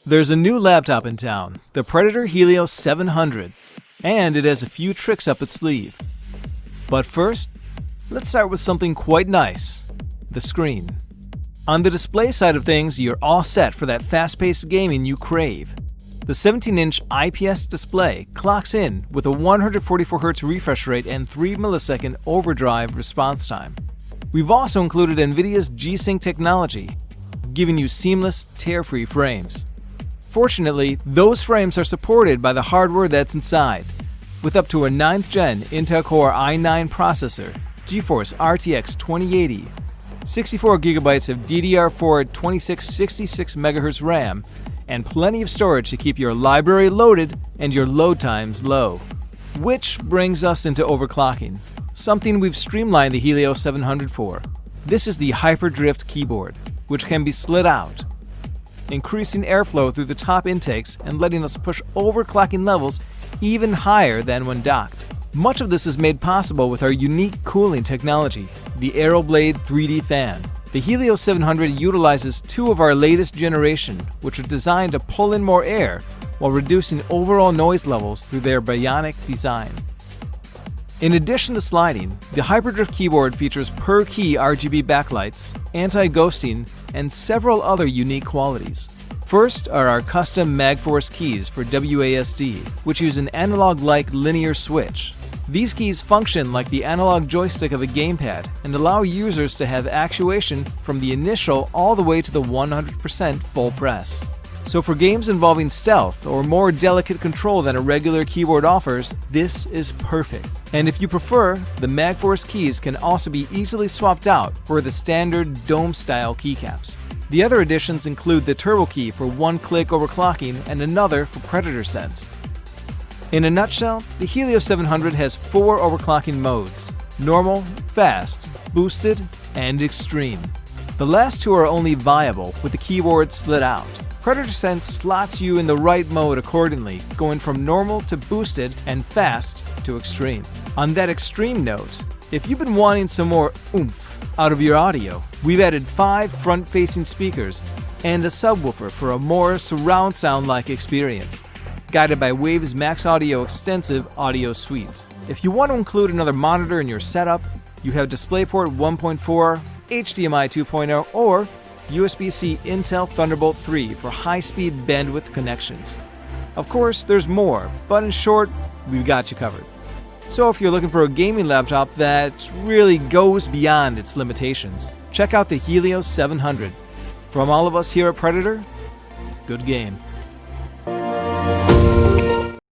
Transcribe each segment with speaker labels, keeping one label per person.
Speaker 1: There's a new laptop in town, the Predator Helio 700, and it has a few tricks up its sleeve. But first, let's start with something quite nice, the screen. On the display side of things, you're all set for that fast-paced gaming you crave. The 17-inch IPS display clocks in with a 144Hz refresh rate and 3 millisecond overdrive response time. We've also included NVIDIA's G-Sync technology, giving you seamless, tear-free frames. Fortunately, those frames are supported by the hardware that's inside, with up to a 9th gen Intel Core i9 processor, GeForce RTX 2080, 64GB of DDR4 2666 MHz RAM, and plenty of storage to keep your library loaded and your load times low. Which brings us into overclocking, something we've streamlined the Helio 700 for. This is the Hyperdrift keyboard, which can be slid out, increasing airflow through the top intakes and letting us push overclocking levels even higher than when docked. Much of this is made possible with our unique cooling technology, the AeroBlade 3D fan. The Helio 700 utilizes two of our latest generation, which are designed to pull in more air while reducing overall noise levels through their bionic design. In addition to sliding, the Hyperdrift keyboard features per-key RGB backlights, anti-ghosting, and several other unique qualities. First are our custom MagForce keys for WASD, which use an analog-like linear switch. These keys function like the analog joystick of a gamepad and allow users to have actuation from the initial all the way to the 100% full press. So for games involving stealth or more delicate control than a regular keyboard offers, this is perfect. And if you prefer, the MagForce keys can also be easily swapped out for the standard dome-style keycaps. The other additions include the Turbo key for one-click overclocking and another for Predator Sense. In a nutshell, the Helio 700 has 4 overclocking modes: normal, fast, boosted, and extreme. The last two are only viable with the keyboard slid out. Predator Sense slots you in the right mode accordingly, going from normal to boosted and fast to extreme. On that extreme note, if you've been wanting some more oomph out of your audio, we've added 5 front-facing speakers and a subwoofer for a more surround sound-like experience, guided by Wave's Max Audio Extensive Audio Suite. If you want to include another monitor in your setup, you have DisplayPort 1.4, HDMI 2.0, or USB-C Intel Thunderbolt 3 for high-speed bandwidth connections. Of course, there's more, but in short, we've got you covered. So if you're looking for a gaming laptop that really goes beyond its limitations, check out the Helio 700. From all of us here at Predator, good game.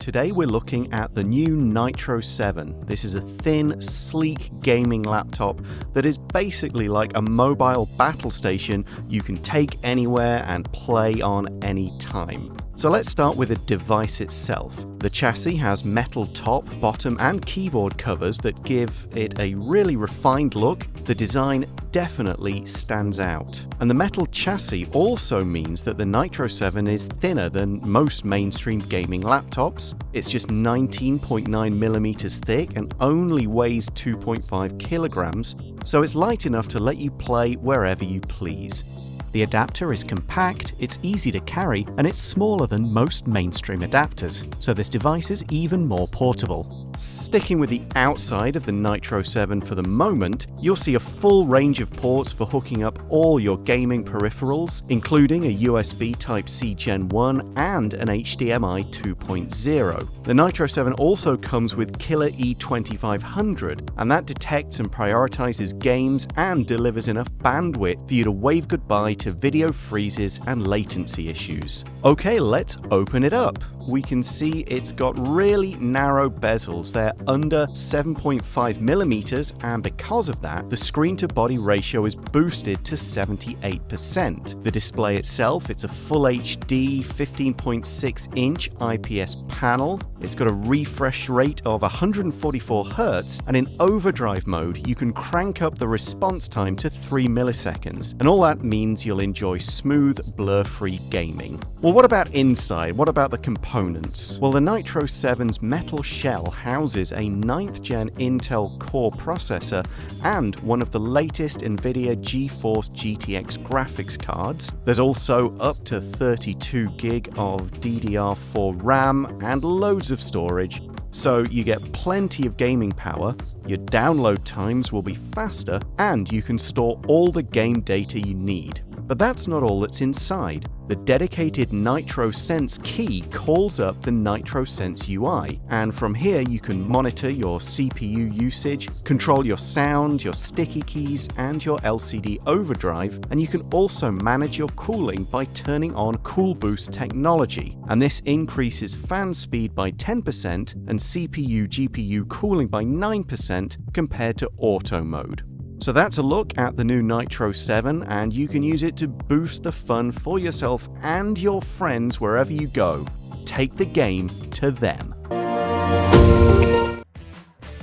Speaker 2: Today we're looking at the new Nitro 7. This is a thin, sleek gaming laptop that is basically like a mobile battle station you can take anywhere and play on any time. So let's start with the device itself. The chassis has metal top, bottom, and keyboard covers that give it a really refined look. The design definitely stands out. And the metal chassis also means that the Nitro 7 is thinner than most mainstream gaming laptops. It's just 19.9 millimeters thick and only weighs 2.5 kilograms, so it's light enough to let you play wherever you please. The adapter is compact, it's easy to carry, and it's smaller than most mainstream adapters, so this device is even more portable. Sticking with the outside of the Nitro 7 for the moment, you'll see a full range of ports for hooking up all your gaming peripherals, including a USB Type-C Gen 1 and an HDMI 2.0. The Nitro 7 also comes with Killer E2500, and that detects and prioritizes games and delivers enough bandwidth for you to wave goodbye to video freezes and latency issues. Okay, let's open it up. We can see it's got really narrow bezels. They're under 7.5 millimeters, and because of that, the screen-to-body ratio is boosted to 78%. The display itself, it's a full HD 15.6-inch IPS panel. It's got a refresh rate of 144 Hz, and in overdrive mode, you can crank up the response time to 3 milliseconds, and all that means you'll enjoy smooth, blur-free gaming. Well, what about inside? What about the components? components. Well, the Nitro 7's metal shell houses a 9th gen Intel Core processor and one of the latest NVIDIA GeForce GTX graphics cards. There's also up to 32 gig of DDR4 RAM and loads of storage, so you get plenty of gaming power, your download times will be faster, and you can store all the game data you need. But that's not all that's inside. The dedicated NitroSense key calls up the NitroSense UI, and from here you can monitor your CPU usage, control your sound, your sticky keys, and your LCD overdrive, and you can also manage your cooling by turning on Cool Boost technology, and this increases fan speed by 10% and CPU-GPU cooling by 9% compared to auto mode. So that's a look at the new Nitro 7, and you can use it to boost the fun for yourself and your friends wherever you go. Take the game to them.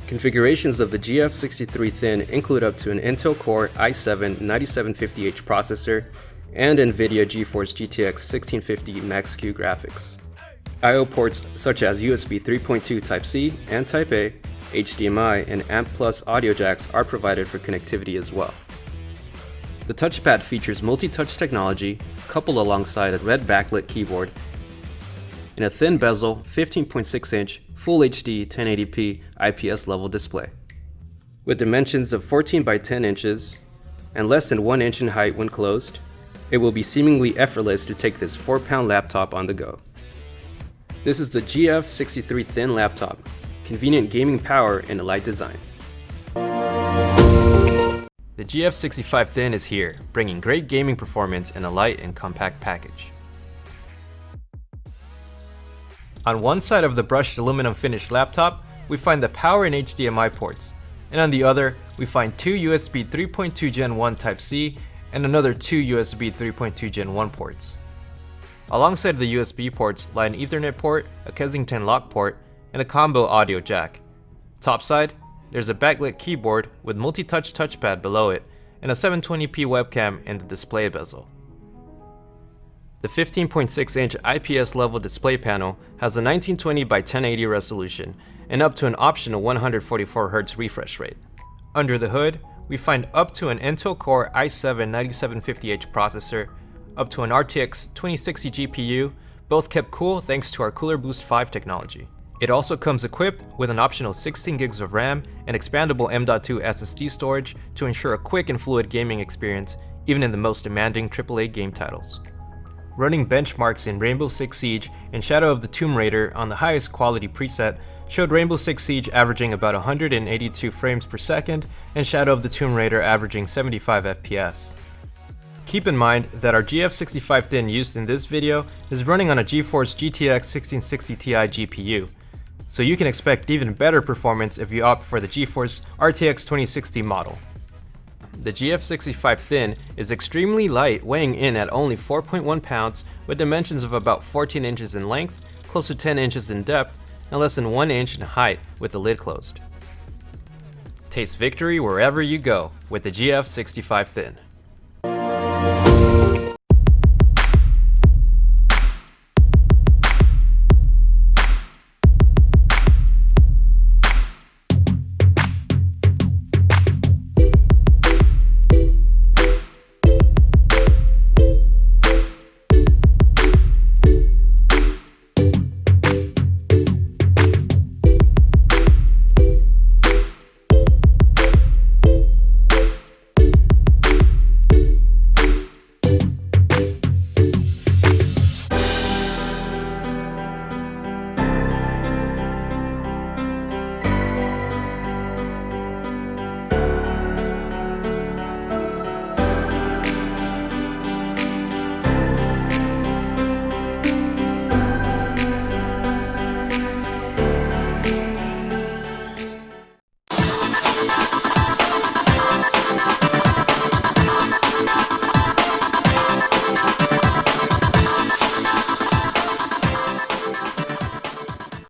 Speaker 3: Configurations of the GF63 Thin include up to an Intel Core i7-9750H processor and NVIDIA GeForce GTX 1650 Max-Q graphics. I/O ports such as USB 3.2 Type-C and Type-A, HDMI, and AMP+ audio jacks are provided for connectivity as well. The touchpad features multi-touch technology coupled alongside a red backlit keyboard and a thin bezel 15.6-inch Full HD 1080p IPS level display. With dimensions of 14 by 10 inches and less than 1 inch in height when closed, it will be seemingly effortless to take this 4-pound laptop on the go. This is the GF63 Thin laptop. Convenient gaming power and a light design. The GF65 Thin is here, bringing great gaming performance in a light and compact package. On one side of the brushed aluminum finished laptop, we find the power and HDMI ports, and on the other, we find two USB 3.2 Gen 1 Type-C and another two USB 3.2 Gen 1 ports. Alongside the USB ports lie an Ethernet port, a Kensington lock port, and a combo audio jack. Topside, there's a backlit keyboard with multi-touch touchpad below it and a 720p webcam in the display bezel. The 15.6-inch IPS level display panel has a 1920 by 1080 resolution and up to an optional 144Hz refresh rate. Under the hood, we find up to an Intel Core i7-9750H processor, up to an RTX 2060 GPU, both kept cool thanks to our Cooler Boost 5 technology. It also comes equipped with an optional 16 gigs of RAM and expandable M.2 SSD storage to ensure a quick and fluid gaming experience, even in the most demanding AAA game titles. Running benchmarks in Rainbow Six Siege and Shadow of the Tomb Raider on the highest quality preset showed Rainbow Six Siege averaging about 182 frames per second and Shadow of the Tomb Raider averaging 75 FPS. Keep in mind that our GF65 Thin used in this video is running on a GeForce GTX 1660 Ti GPU, so you can expect even better performance if you opt for the GeForce RTX 2060 model. The GF65 Thin is extremely light, weighing in at only 4.1 pounds with dimensions of about 14 inches in length, close to 10 inches in depth, and less than 1 inch in height with the lid closed. Taste victory wherever you go with the GF65 Thin.